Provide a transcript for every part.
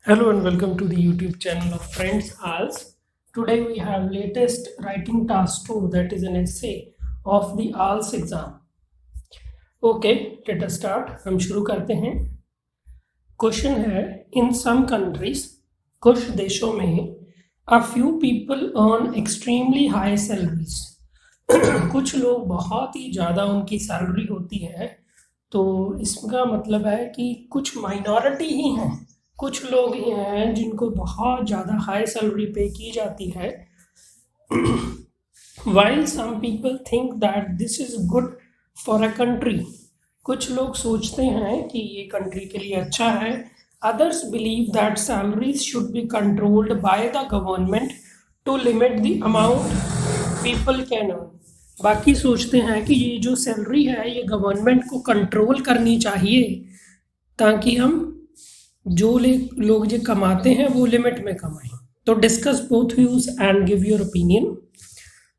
Hello and welcome to the YouTube channel of Friends ALS. Today we have latest writing task 2, that is an essay of the ALS exam. Okay, let us start. हम शुरू करते हैं. Question है, इन some countries, कुछ देशों में, a few people earn extremely high salaries. कुछ लोग बहुत ही ज़्यादा उनकी सैलरी होती है. तो इसका मतलब है कि कुछ माइनॉरिटी ही हैं, कुछ लोग ही हैं जिनको बहुत ज़्यादा हाई सैलरी पे की जाती है. While some people think that this is good for a country, कुछ लोग सोचते हैं कि ये कंट्री के लिए अच्छा है. Others believe that salaries should be controlled by the government to limit the amount people can earn. बाकी सोचते हैं कि ये जो सैलरी है ये गवर्नमेंट को कंट्रोल करनी चाहिए ताकि हम जो लोग जो कमाते हैं वो लिमिट में कमाएं. तो discuss both views and give your opinion.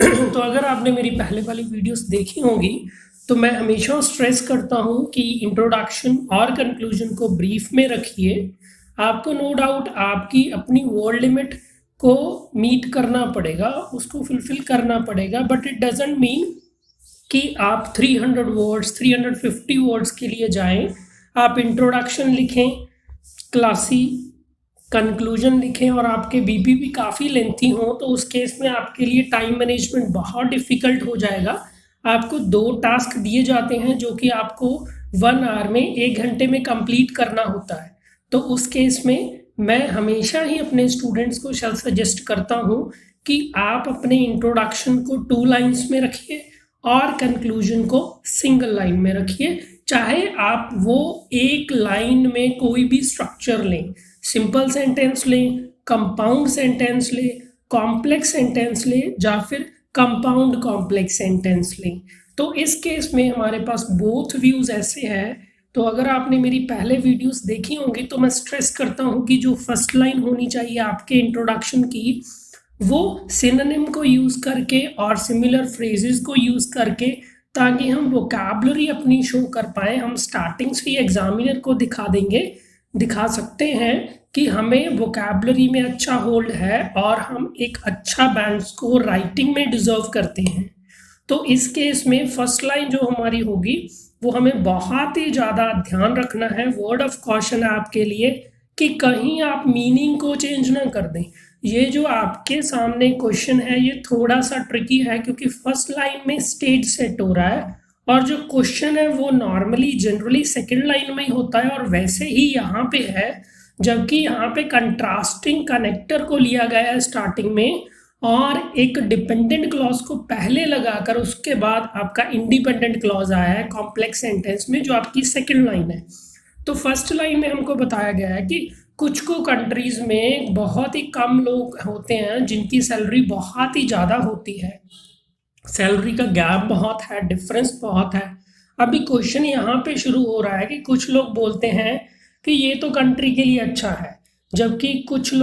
तो अगर आपने मेरी पहले वाली वीडियोस देखी होंगी तो मैं हमेशा स्ट्रेस करता हूँ कि इंट्रोडक्शन और कंक्लूजन को ब्रीफ में रखिए. आपको नो डाउट आपकी अपनी वर्ड लिमिट को मीट करना पड़ेगा, उसको फुलफिल करना पड़ेगा, बट इट डजेंट मीन कि आप 300 वर्ड्स 350 वर्ड्स के लिए जाएं. आप इंट्रोडक्शन लिखें, क्लासी कंक्लूजन लिखें और आपके बीपी भी काफ़ी लेंथी हो तो उस केस में आपके लिए टाइम मैनेजमेंट बहुत डिफ़िकल्ट हो जाएगा. आपको 2 टास्क दिए जाते हैं जो कि आपको 1 आवर में 1 घंटे में कंप्लीट करना होता है. तो उस केस में मैं हमेशा ही अपने स्टूडेंट्स को सजेस्ट करता हूँ कि आप अपने इंट्रोडक्शन को 2 लाइन्स में रखिए और कंक्लूजन को सिंगल लाइन में रखिए. चाहे आप वो एक लाइन में कोई भी स्ट्रक्चर लें, सिंपल सेंटेंस लें, कंपाउंड सेंटेंस लें, कॉम्प्लेक्स सेंटेंस लें या फिर कंपाउंड कॉम्प्लेक्स सेंटेंस लें. तो इस केस में हमारे पास बोथ व्यूज ऐसे हैं. तो अगर आपने मेरी पहले वीडियोस देखी होंगी तो मैं स्ट्रेस करता हूँ कि जो फर्स्ट लाइन होनी चाहिए आपके इंट्रोडक्शन की वो सिनोनिम को यूज़ करके और सिमिलर फ्रेजेस को यूज़ करके, ताकि हम वोकैबुलरी अपनी शो कर पाएँ. हम स्टार्टिंग से ही एग्जामिनर को दिखा सकते हैं कि हमें वोकैबुलरी में अच्छा होल्ड है और हम एक अच्छा बैंड स्कोर राइटिंग में डिजर्व करते हैं. तो इस केस में फर्स्ट लाइन जो हमारी होगी वो हमें बहुत ही ज़्यादा ध्यान रखना है. वर्ड ऑफ कॉशन है आपके लिए कि कहीं आप मीनिंग को चेंज ना कर दें. ये जो आपके सामने क्वेश्चन है ये थोड़ा सा ट्रिकी है क्योंकि फर्स्ट लाइन में स्टेज सेट हो रहा है और जो क्वेश्चन है वो नॉर्मली जनरली सेकंड लाइन में ही होता है और वैसे ही यहाँ पे है, जबकि यहाँ पे कंट्रास्टिंग कनेक्टर को लिया गया है स्टार्टिंग में और एक डिपेंडेंट क्लॉज को पहले लगाकर उसके बाद आपका इंडिपेंडेंट क्लॉज आया है कॉम्प्लेक्स सेंटेंस में जो आपकी सेकंड लाइन है. तो फर्स्ट लाइन में हमको बताया गया है कि कुछ को कंट्रीज में बहुत ही कम लोग होते हैं जिनकी सैलरी बहुत ही ज़्यादा होती है. सैलरी का गैप बहुत है, डिफरेंस बहुत है. अभी क्वेश्चन यहाँ पे शुरू हो रहा है कि कुछ लोग बोलते हैं कि ये तो कंट्री के लिए अच्छा है, जबकि कुछ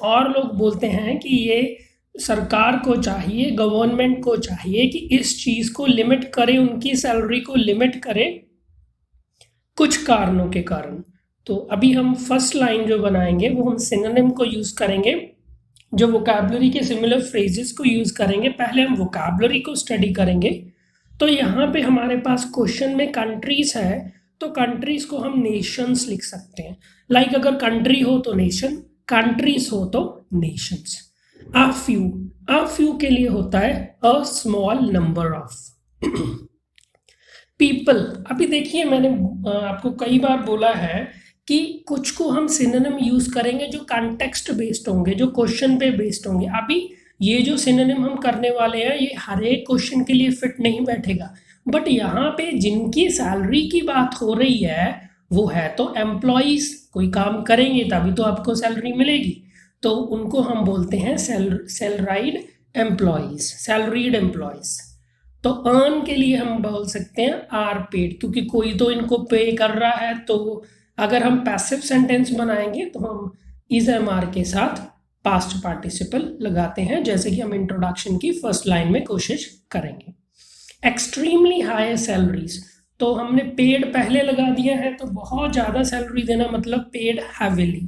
और लोग बोलते हैं कि ये सरकार को चाहिए, गवर्नमेंट को चाहिए कि इस चीज़ को लिमिट करे, उनकी सैलरी को लिमिट करे कुछ कारणों के कारण. तो अभी हम फर्स्ट लाइन जो बनाएंगे वो हम सिनोनिम को यूज़ करेंगे, जो वोकैबुलरी के सिमिलर फ्रेजेस को यूज़ करेंगे. पहले हम वोकैबुलरी को स्टडी करेंगे. तो यहाँ पे हमारे पास क्वेश्चन में कंट्रीज है तो कंट्रीज को हम नेशंस लिख सकते हैं. लाइक अगर कंट्री हो तो नेशन, कंट्रीज हो तो नेशंस. अ फ्यू के लिए होता है अ स्मॉल नंबर ऑफ पीपल. अभी देखिए मैंने आपको कई बार बोला है कि कुछ को हम सिनोनिम यूज करेंगे जो कॉन्टेक्स्ट बेस्ड होंगे, जो क्वेश्चन पे बेस्ड होंगे. अभी ये जो सिनोनिम हम करने वाले हैं ये हर एक क्वेश्चन के लिए फिट नहीं बैठेगा, बट यहाँ पे जिनकी सैलरी की बात हो रही है वो है तो एम्प्लॉइज. कोई काम करेंगे तभी तो आपको सैलरी मिलेगी, तो उनको हम बोलते हैं सैलरीड एम्प्लॉइज. तो अर्न के लिए हम बोल सकते हैं आर पेड, क्योंकि कोई तो इनको पे कर रहा है. तो अगर हम पैसिव सेंटेंस बनाएंगे तो हम इज एम आर के साथ पास्ट पार्टिसिपल लगाते हैं, जैसे कि हम इंट्रोडक्शन की फर्स्ट लाइन में कोशिश करेंगे. एक्सट्रीमली हाई सैलरीज, तो हमने पेड पहले लगा दिया है तो बहुत ज़्यादा सैलरी देना मतलब पेड हैविली.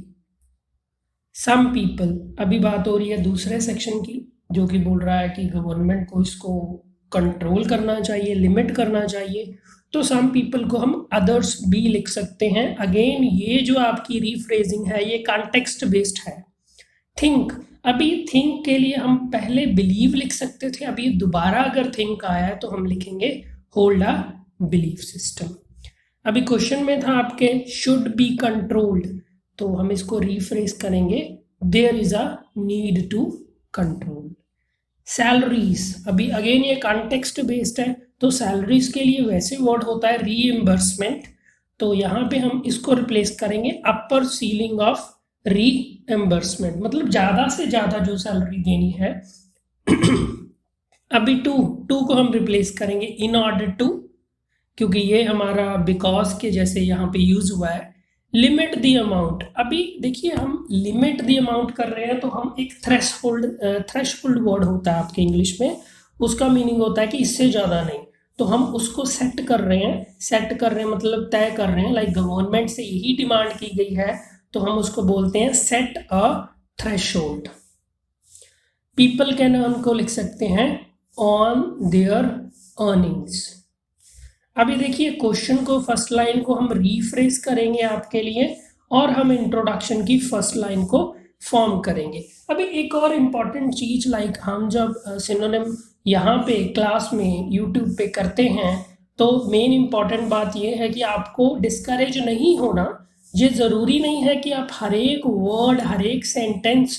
सम पीपल, अभी बात हो रही है दूसरे सेक्शन की, जो कि बोल रहा है कि गवर्नमेंट को इसको कंट्रोल करना चाहिए, लिमिट करना चाहिए। तो सम पीपल को हम अदर्स भी लिख सकते हैं। अगेन ये जो आपकी रीफ्रेजिंग है ये कॉन्टेक्स्ट बेस्ड है। थिंक, अभी थिंक के लिए हम पहले बिलीव लिख सकते थे, अभी दोबारा अगर थिंक आया है तो हम लिखेंगे होल्ड अ बिलीफ सिस्टम। अभी क्वेश्चन में था आपके शुड बी कंट्रोल्ड, तो हम इसको रीफ्रेज करेंगे there is a need to control. Salaries, अभी अगेन ये कॉन्टेक्स्ट बेस्ड है, तो सैलरीज के लिए वैसे वर्ड होता है रीइंबर्समेंट, तो यहाँ पे हम इसको रिप्लेस करेंगे अपर सीलिंग ऑफ रीइंबर्समेंट, मतलब ज़्यादा से ज़्यादा जो सैलरी देनी है। अभी टू को हम रिप्लेस करेंगे इन ऑर्डर टू, क्योंकि ये हमारा बिकॉज के जैसे यहाँ पे यूज हुआ है। लिमिट द अमाउंट, अभी देखिए हम लिमिट द अमाउंट कर रहे हैं तो हम एक थ्रेशहोल्ड वर्ड होता है आपके इंग्लिश में, उसका मीनिंग होता है कि इससे ज़्यादा नहीं, तो हम उसको सेट कर रहे हैं मतलब तय कर रहे हैं, लाइक गवर्नमेंट से यही डिमांड की गई है, तो हम उसको बोलते हैं set a threshold. People can earn को लिख सकते हैं ऑन देयर अर्निंग्स। अभी देखिए क्वेश्चन को, फर्स्ट लाइन को हम रीफ्रेज करेंगे आपके लिए, और हम इंट्रोडक्शन की फर्स्ट लाइन को फॉर्म करेंगे। अभी एक और इम्पॉर्टेंट चीज, लाइक हम जब सिनोनिम यहाँ पे क्लास में यूट्यूब पे करते हैं, तो मेन इम्पॉर्टेंट बात यह है कि आपको डिस्करेज नहीं होना। ये ज़रूरी नहीं है कि आप हर एक वर्ड, हर एक सेंटेंस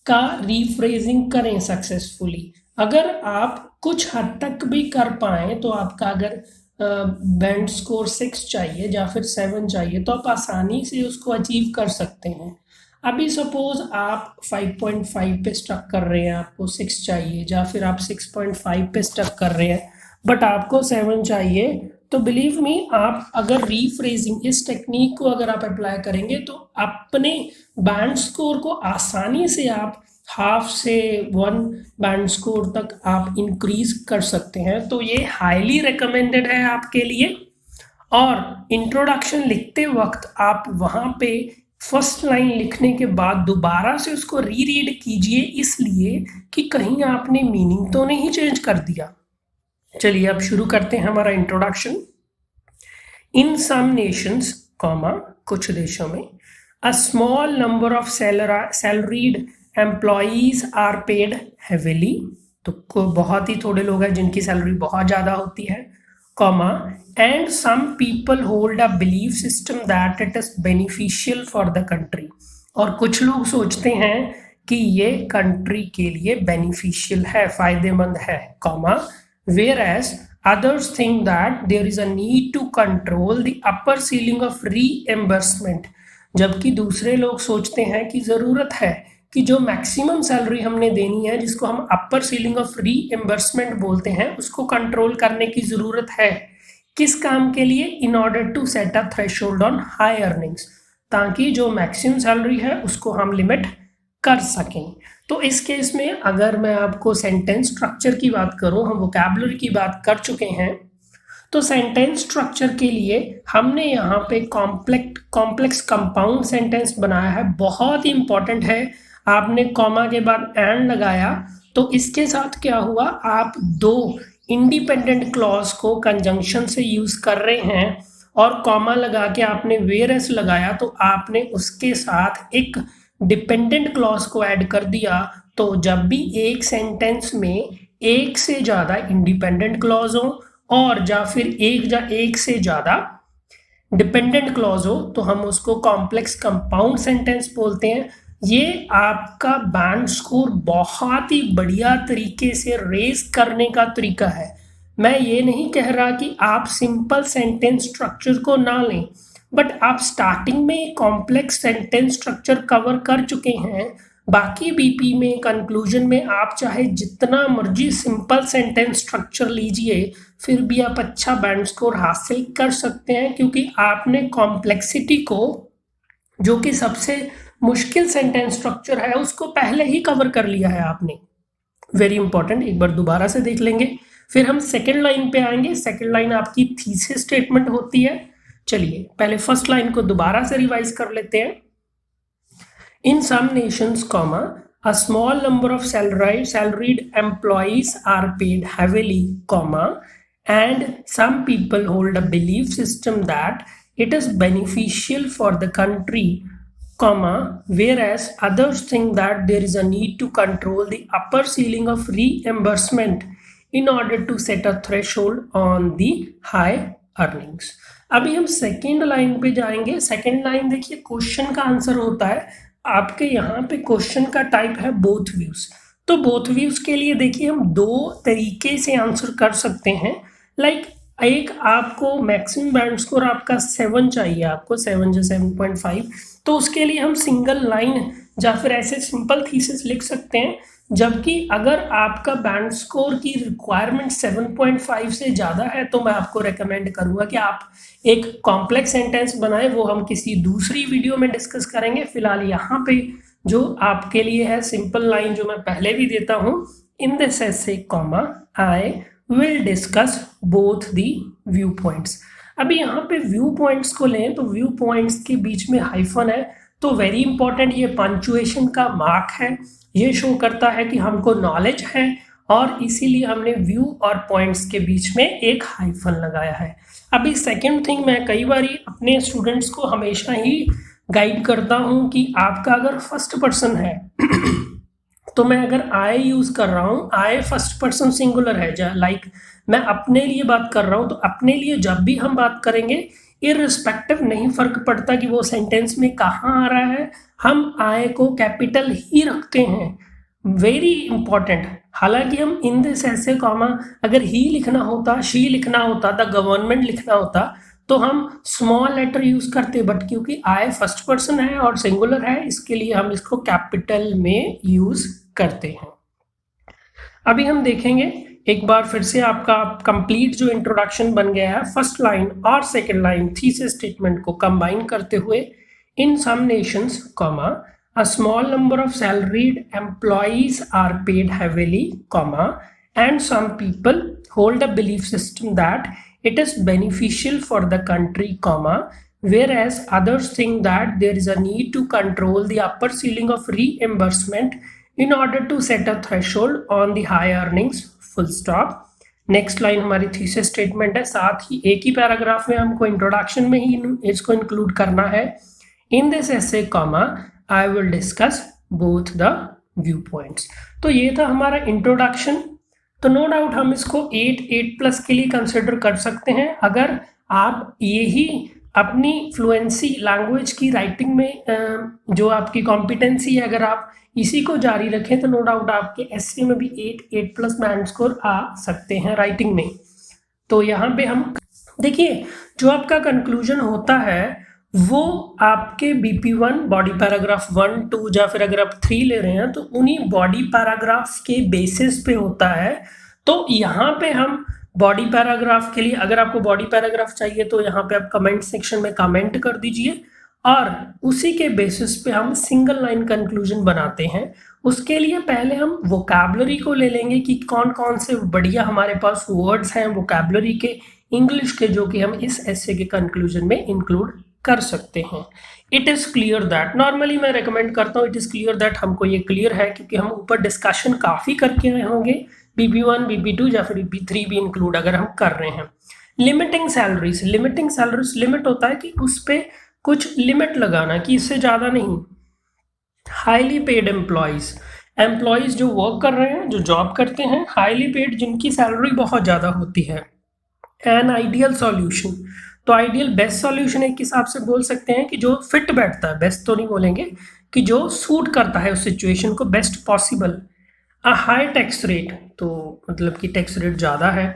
का रीफ्रेजिंग करें सक्सेसफुली। अगर आप कुछ हद तक भी कर पाएँ, तो आपका अगर बैंड स्कोर 6 चाहिए या फिर 7 चाहिए, तो आप आसानी से उसको अचीव कर सकते हैं। अभी सपोज आप 5.5 पे स्टक कर रहे हैं, आपको 6 चाहिए, या फिर आप 6.5 पे स्टक कर रहे हैं बट आपको 7 चाहिए, तो बिलीव मी, आप अगर रीफ्रेजिंग इस टेक्निक को अगर आप अप्लाई करेंगे तो अपने बैंड स्कोर को आसानी से आप हाफ से 1 बैंड स्कोर तक आप इंक्रीज कर सकते हैं। तो ये हाईली रिकमेंडेड है आपके लिए। और इंट्रोडक्शन लिखते वक्त आप वहाँ पे फर्स्ट लाइन लिखने के बाद दोबारा से उसको रीरीड कीजिए, इसलिए कि कहीं आपने मीनिंग तो नहीं चेंज कर दिया। चलिए अब शुरू करते हैं हमारा introduction. In some nations, comma, कुछ देशों में, a small number of salaried employees are paid heavily, तो बहुत ही थोड़े लोग हैं जिनकी सैलरी बहुत ज़्यादा होती है, comma, and some people hold a belief system that it is beneficial for the country, और कुछ लोग सोचते हैं कि ये कंट्री के लिए बेनिफिशियल है, फायदेमंद है, comma, whereas others think that there is a need to control the upper ceiling of reimbursement, जबकि दूसरे लोग सोचते हैं कि ज़रूरत है कि जो मैक्सिमम सैलरी हमने देनी है, जिसको हम अपर सीलिंग ऑफ रीइंबर्समेंट बोलते हैं, उसको कंट्रोल करने की ज़रूरत है। किस काम के लिए? In order to set a threshold on high earnings, ताकि जो मैक्सिमम सैलरी है उसको हम लिमिट कर सकें। तो इस केस में अगर मैं आपको सेंटेंस स्ट्रक्चर की बात करूं, हम वोकैबुलरी की बात कर चुके हैं, तो सेंटेंस स्ट्रक्चर के लिए हमने यहाँ पे कॉम्प्लेक्स कंपाउंड सेंटेंस बनाया है, बहुत ही इंपॉर्टेंट है। आपने कॉमा के बाद एंड लगाया, तो इसके साथ क्या हुआ, आप दो इंडिपेंडेंट क्लॉज को कंजंक्शन से यूज कर रहे हैं, और कॉमा लगा के आपने वेयरएस लगाया, तो आपने उसके साथ एक डिपेंडेंट क्लॉज को ऐड कर दिया। तो जब भी एक सेंटेंस में एक से ज़्यादा इंडिपेंडेंट क्लॉज हो और या फिर एक से ज़्यादा डिपेंडेंट क्लॉज हो, तो हम उसको कॉम्प्लेक्स कंपाउंड सेंटेंस बोलते हैं। ये आपका बैंड स्कोर बहुत ही बढ़िया तरीके से रेज करने का तरीका है। मैं ये नहीं कह रहा कि आप सिंपल सेंटेंस स्ट्रक्चर को ना लें, बट आप स्टार्टिंग में कॉम्प्लेक्स सेंटेंस स्ट्रक्चर कवर कर चुके हैं, बाकी बीपी में कंक्लूजन में आप चाहे जितना मर्जी सिंपल सेंटेंस स्ट्रक्चर लीजिए, फिर भी आप अच्छा बैंड स्कोर हासिल कर सकते हैं, क्योंकि आपने कॉम्प्लेक्सिटी को, जो कि सबसे मुश्किल सेंटेंस स्ट्रक्चर है, उसको पहले ही कवर कर लिया है आपने। वेरी इंपॉर्टेंट, एक बार दोबारा से देख लेंगे, फिर हम सेकेंड लाइन पे आएंगे। सेकेंड लाइन आपकी थीसिस स्टेटमेंट होती है। चलिए पहले फर्स्ट लाइन को दोबारा से रिवाइज कर लेते हैं। In some nations, a small number of salaried employees are paid heavily, and some people hold a belief system that it is beneficial for the country, whereas others think that there is a need to control the upper ceiling of reimbursement in order to set a threshold on the high earnings. अभी हम second line पे जाएंगे. Second line देखिए, question का answer होता है आपके यहाँ पे. क्वेश्चन का टाइप है बोथ व्यूज. तो बोथ व्यूज के लिए देखिए हम दो तरीके से आंसर कर सकते हैं. लाइक एक आपको मैक्सिमम बैंड स्कोर आपका 7 चाहिए, आपको 7 या 7.5, तो उसके लिए हम सिंगल लाइन या फिर ऐसे सिंपल थीसिस लिख सकते हैं. जबकि अगर आपका बैंड स्कोर की रिक्वायरमेंट 7.5 से ज़्यादा है तो मैं आपको रेकमेंड करूँगा कि आप एक कॉम्प्लेक्स सेंटेंस बनाएं. वो हम किसी दूसरी वीडियो में डिस्कस करेंगे. फिलहाल यहाँ पे जो आपके लिए है सिंपल लाइन जो मैं पहले भी देता हूँ, in this essay I will discuss both the view points. अभी यहाँ पे व्यू पॉइंट्स को लें तो व्यू पॉइंट्स के बीच में हाइफन है, तो वेरी इंपॉर्टेंट, ये पंक्चुएशन का मार्क है. ये शो करता है कि हमको नॉलेज है और इसीलिए हमने व्यू और पॉइंट्स के बीच में एक हाइफन लगाया है. अभी सेकंड थिंग, मैं कई बार अपने स्टूडेंट्स को हमेशा ही गाइड करता हूँ कि आपका अगर फर्स्ट पर्सन है तो मैं अगर आई यूज कर रहा हूँ, आई फर्स्ट पर्सन सिंगुलर है, लाइक मैं अपने लिए बात कर रहा हूँ, तो अपने लिए जब भी हम बात करेंगे इररिस्पेक्टिव नहीं फर्क पड़ता कि वो सेंटेंस में कहाँ आ रहा है, हम आई को कैपिटल ही रखते हैं. Very important. हालांकि हम इन दिस ऐसे अगर ही लिखना होता, शी लिखना होता, द गवर्नमेंट लिखना होता, तो हम स्मॉल लेटर यूज करते, बट क्योंकि आई फर्स्ट पर्सन है और सिंगुलर है, इसके लिए हम इसको कैपिटल में यूज करते हैं. अभी हम देखेंगे एक बार फिर से आपका कंप्लीट जो इंट्रोडक्शन बन गया है, फर्स्ट लाइन और सेकंड लाइन थीसिस स्टेटमेंट को कंबाइन करते हुए. इन some Nations, a small number of salaried employees are paid heavily, and some people hold a belief system that it is beneficial for the country, whereas others think that there is a need to control the upper ceiling of reimbursement in order to set a threshold on the high earnings, full stop. Next line हमारी thesis statement है, साथ ही एक ही paragraph में हमको introduction में ही इसको include करना है. इन दिस ऐसे I will discuss both the viewpoints. तो ये था हमारा इंट्रोडक्शन. तो नो डाउट हम इसको 8+ के लिए कंसिडर कर सकते हैं. अगर आप यही अपनी फ्लुएंसी लैंग्वेज की राइटिंग में जो आपकी कॉम्पिटेंसी है, अगर आप इसी को जारी रखें तो नो डाउट आपके एसए में भी 8+ बैंड स्कोर आ सकते हैं राइटिंग में. तो यहाँ पे हम देखिए जो आपका कंक्लूजन होता है वो आपके BP1 बॉडी पैराग्राफ 1, 2 या फिर अगर आप 3 ले रहे हैं तो उन्हीं बॉडी पैराग्राफ के बेसिस पे होता है. तो यहाँ पे हम बॉडी पैराग्राफ के लिए, अगर आपको बॉडी पैराग्राफ चाहिए तो यहाँ पे आप कमेंट सेक्शन में कमेंट कर दीजिए और उसी के बेसिस पे हम सिंगल लाइन कंक्लूजन बनाते हैं. उसके लिए पहले हम वोकैबुलरी को ले लेंगे कि कौन कौन से बढ़िया हमारे पास वर्ड्स हैं वोकैबुलरी के, इंग्लिश के, जो कि हम इस ऐसे के कंक्लूजन में इंक्लूड कर सकते हैं. It is clear that, normally मैं रेकमेंड करता हूँ इट इज़ क्लियर दैट. हमको ये क्लियर है क्योंकि हम ऊपर डिस्कशन काफ़ी करके आए होंगे. BP1, BP2 या फिर BP3 भी इंक्लूड अगर हम कर रहे हैं. लिमिटिंग सैलरीज, लिमिट होता है कि उस पर कुछ लिमिट लगाना कि इससे ज़्यादा नहीं. हाईली पेड एम्प्लॉयज़ जो वर्क कर रहे हैं, जो जॉब करते हैं, हाईली पेड, जिनकी सैलरी बहुत ज़्यादा होती है. एन आइडियल सॉल्यूशन, तो आइडियल बेस्ट सॉल्यूशन एक हिसाब से बोल सकते हैं कि जो फिट बैठता है, बेस्ट तो नहीं बोलेंगे, कि जो सूट करता है उस सिचुएशन को, बेस्ट पॉसिबल. अ हाई टैक्स रेट, तो मतलब कि टैक्स रेट ज़्यादा है.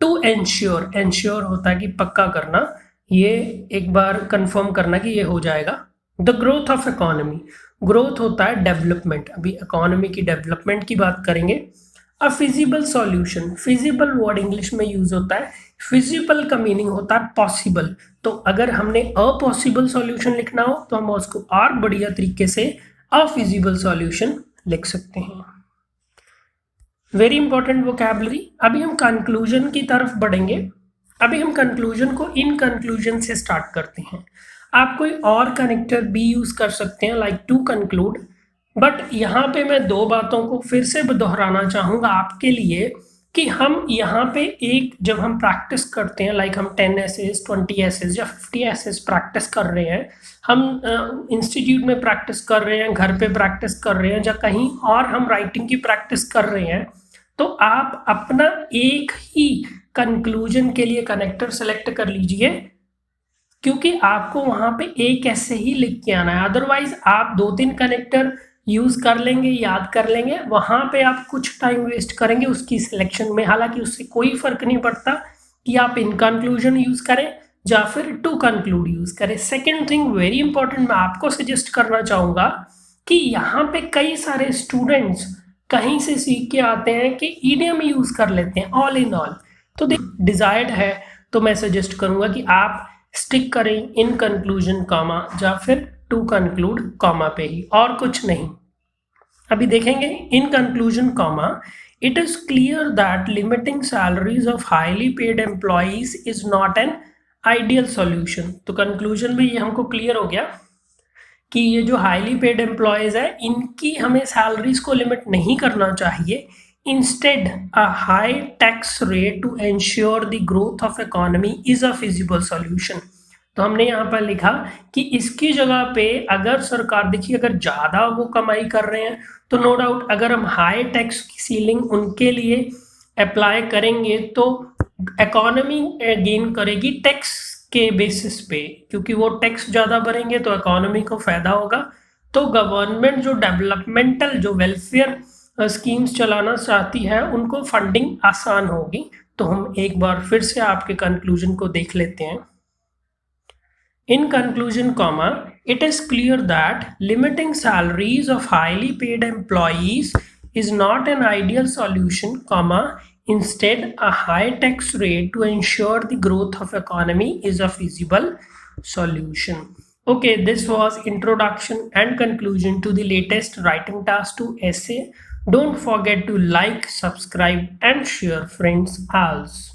टू एंश्योर होता है कि पक्का करना, ये एक बार कंफर्म करना कि ये हो जाएगा. The growth of economy, growth होता है डेवलपमेंट. अभी इकोनॉमी की डेवलपमेंट की बात करेंगे. अ feasible solution, feasible word English में यूज होता है, फिजिबल का मीनिंग होता है पॉसिबल. तो अगर हमने अपॉसिबल सॉल्यूशन लिखना हो तो हम उसको और बढ़िया तरीके से अफिजिबल सॉल्यूशन लिख सकते हैं. Very important vocabulary. अभी हम कंक्लूजन की तरफ बढ़ेंगे. अभी हम कंक्लूजन को इन कंक्लूजन से स्टार्ट करते हैं. आप कोई और कनेक्टर भी यूज कर सकते हैं लाइक टू कंक्लूड, बट यहाँ पे मैं दो बातों को फिर से दोहराना चाहूंगा आपके लिए कि हम यहाँ पे एक जब हम प्रैक्टिस करते हैं लाइक हम 10 एसेस 20 एसेस या 50 एसेस प्रैक्टिस कर रहे हैं, हम इंस्टीट्यूट में प्रैक्टिस कर रहे हैं, घर पे प्रैक्टिस कर रहे हैं या कहीं और हम राइटिंग की प्रैक्टिस कर रहे हैं, तो आप अपना एक ही कंक्लूजन के लिए कनेक्टर सेलेक्ट कर लीजिए, क्योंकि आपको वहां पे एक ऐसे ही लिख के आना है। अदरवाइज आप 2-3 कनेक्टर यूज कर लेंगे, याद कर लेंगे, वहां पे आप कुछ टाइम वेस्ट करेंगे उसकी सिलेक्शन में। हालांकि उससे कोई फर्क नहीं पड़ता कि आप इन कंक्लूजन यूज करें या फिर टू कंक्लूड यूज करें। सेकेंड थिंग वेरी इंपॉर्टेंट मैं आपको सजेस्ट करना चाहूंगा कि यहाँ पे कई सारे स्टूडेंट्स कहीं से सीख के आते हैं कि ईडियम यूज कर लेते हैं ऑल इन ऑल। तो डिजायर्ड है तो मैं सजेस्ट करूंगा कि आप स्टिक करें इन कंक्लूजन कॉमा या फिर टू कंक्लूड कॉमा पे ही, और कुछ नहीं। अभी देखेंगे in conclusion comma, it is clear that limiting salaries of highly paid employees is not an ideal solution. तो कंक्लूजन में ये हमको क्लियर हो गया कि ये जो हाईली पेड एम्प्लॉयज है इनकी हमें सैलरीज को लिमिट नहीं करना चाहिए। Instead a high tax rate to ensure the growth of economy is a feasible solution. तो हमने यहाँ पर लिखा कि इसकी जगह पे अगर सरकार, देखिए अगर ज़्यादा वो कमाई कर रहे हैं तो नो डाउट अगर हम हाई टैक्स की सीलिंग उनके लिए अप्लाई करेंगे तो इकोनॉमी गेन करेगी टैक्स के बेसिस पे, क्योंकि वो टैक्स ज़्यादा भरेंगे तो इकोनॉमी को फायदा होगा। तो गवर्नमेंट जो डेवलपमेंटल जो वेलफेयर स्कीम्स चलाना चाहती है उनको फंडिंग आसान होगी। तो हम एक बार फिर से आपके कंक्लूजन को देख लेते हैं। In conclusion, comma, it is clear that limiting salaries of highly paid employees is not an ideal solution, comma, instead a high tax rate to ensure the growth of economy is a feasible solution. Okay, this was introduction and conclusion to the latest writing task 2 essay. Don't forget to like, subscribe and share friends. Als.